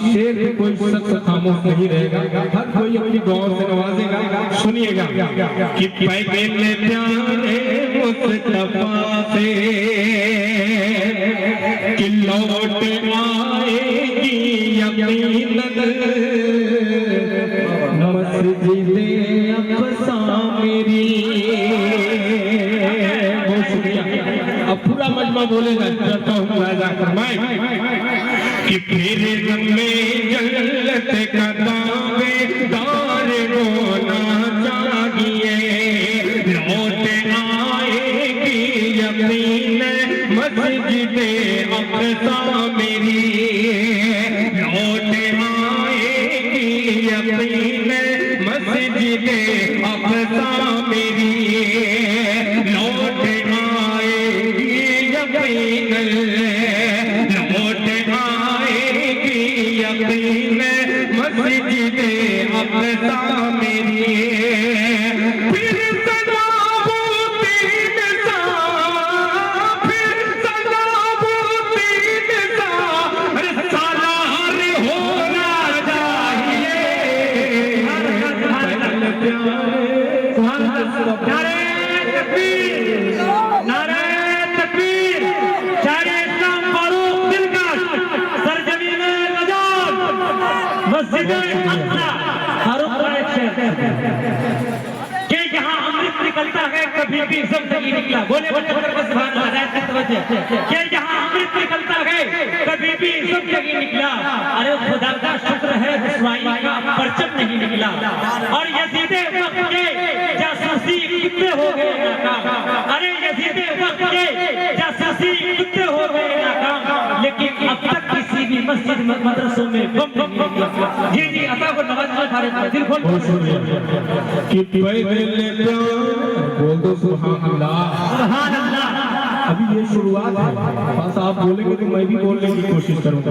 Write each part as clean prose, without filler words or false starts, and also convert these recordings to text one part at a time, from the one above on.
शेर पे कोई शख्स खामोश नहीं रहेगा, हर कोई अपनी गौर से नवाजेगा। सुनिएगा कि पैगंबर प्यारे मुस्तफा से कि लौट आएगी यकीनन मस्जिदे अक़सा मेरी। अब पूरा मजमा बोलेगा कि फिर में जन्नत का दावेदार होना चाहिए, लौट आएगी यकीनन मस्जिदे अक़सा मेरी, लौट आएगी यकीनन मस्जिदे अक़सा मेरी, लौट आएगी यकीनन, लौट आएगी यकीनन मस्जिदे अक़सा मेरी। फिर सलाबुद्दीन सा, फिर सलाबुद्दीन सा सालार होना चाहिए। नारे तकबीर, नारे तकबीर, शायर इस्लाम फारूक दिलकश, सरजमीन नजात, मस्जिद अक़सा फारूक के यहाँ अमृत निकलता है कभी भी ज़िंदगी निकला। बोले बोले सुभान अल्लाह। के यहाँ अमृत निकलता है कभी भी ज़िंदगी निकला। अरे खुदा का शुक्र है इस्माइल का परचम नहीं निकला। और यजीदे वक्त के जासूसी कुत्ते हो गए नाकाम। अरे यजीदे वक्त के जासूसी कुत्ते हो गए नाकाम, लेकिन अब तक किसी भी मस्जिद मदरसों में बम नहीं लगा। जी जी अता को नवाज फारूक दिल खोल कि बोल दो सुभान अल्लाह। सुभान अल्लाह। अभी ये शुरुआत है, बस आप बोलेंगे तो मैं भी बोलने की कोशिश करूंगा।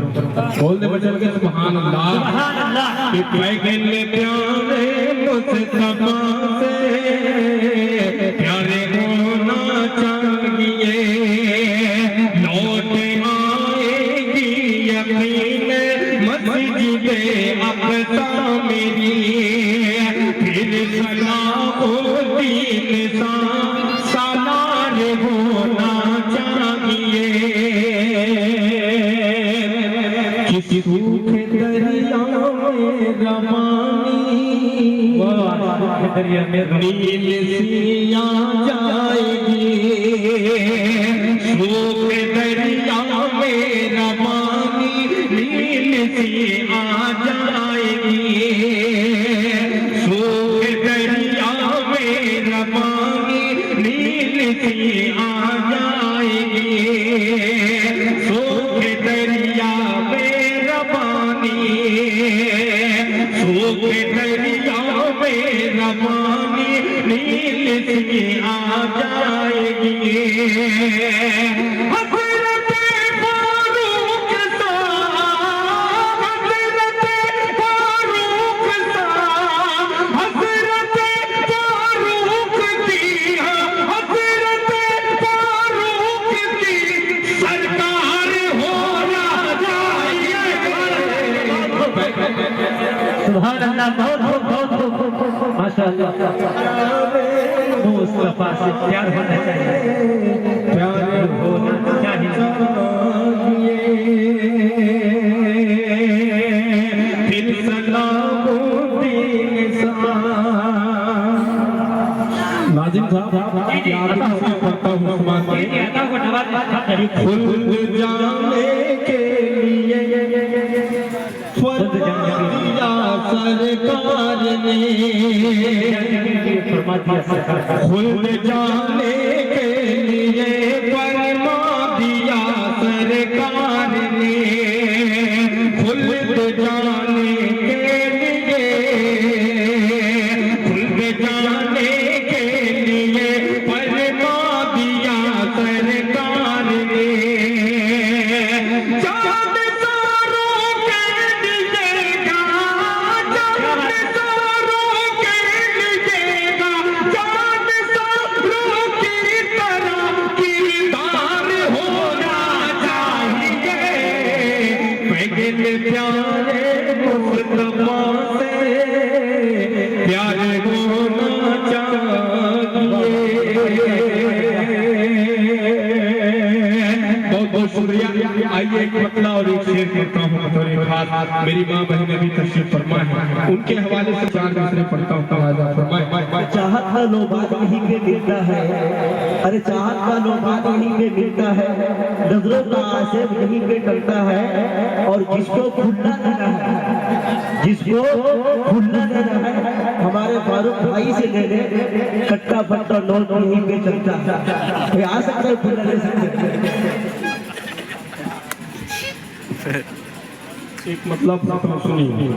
बोल दे बचल के सुभान अल्लाह। सुभान अल्लाह। कि पैगंबर प्यारे मुस्तफा से प्यारे होना चाहिए, लौट आएगी यकीनन मस्जिदे अक़सा मेरी, फिर सलाबुद्दीन सा सालार होना चाहिए। किसी सूखे दरिया में रवानी नील सिया जाएगी, सूखे दरिया में रवानी नील सिया जाएगी, सूखे दरिया में रवानी नील सिया जाएगी, सूखे दरिया में रवानी, सूखे दरिया में रवानी नील सिया जाएगी। हज़रत फारूक सा, हज़रत फारूक सा, हज़रत फारूक की, हज़रत फारूक की सरकार होना चाहिए। सुभान अल्लाह। बहुत माशाअल्लाह। मुस्तफा से प्यार होना चाहिए, प्यार होना चाहिए। फिर सलाबुद्दीन सा। नाज़िम साहब पढ़ता हूँ खुल्द जाने के लिए फरमाया सरकार ने, खुल्द जाने के लिए फरमा दिया सरकार ने, खुल्द जाने के लिए, खुल्द जाने के लिए फरमा दिया सरकार ने। चांद तारों के दिएगा, चांद तारों के दिएगा, चांद तारों की तरह कीरदार होना चाहिए। पैगंबर प्यारे मुस्तफा से प्यार होना चाहिए। बहुत बहुत शुक्रिया। आइए एक पतला और एक शेर पढ़ता हूँ बतौर खास। मेरी माँ बहन भी तशरीफ फरमा है, उनके हवाले से 4 दूसरे पढ़ता हूँ। चाहत का लोबान यहीं पे मिलता है, अरे चाहत का लोबान यहीं पे मिलता है, नजरों का आसिफ यहीं पे टलता है, और जिसको खुलना देना है, जिसको खुलना देना है हमारे फारूक भाई से ले ले, कट्टा फट्टा नोट यहीं पे चलता है। आ सकता है खुलना दे सकते। एक मतलब सुनिए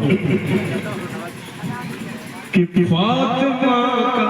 कि फातिमा का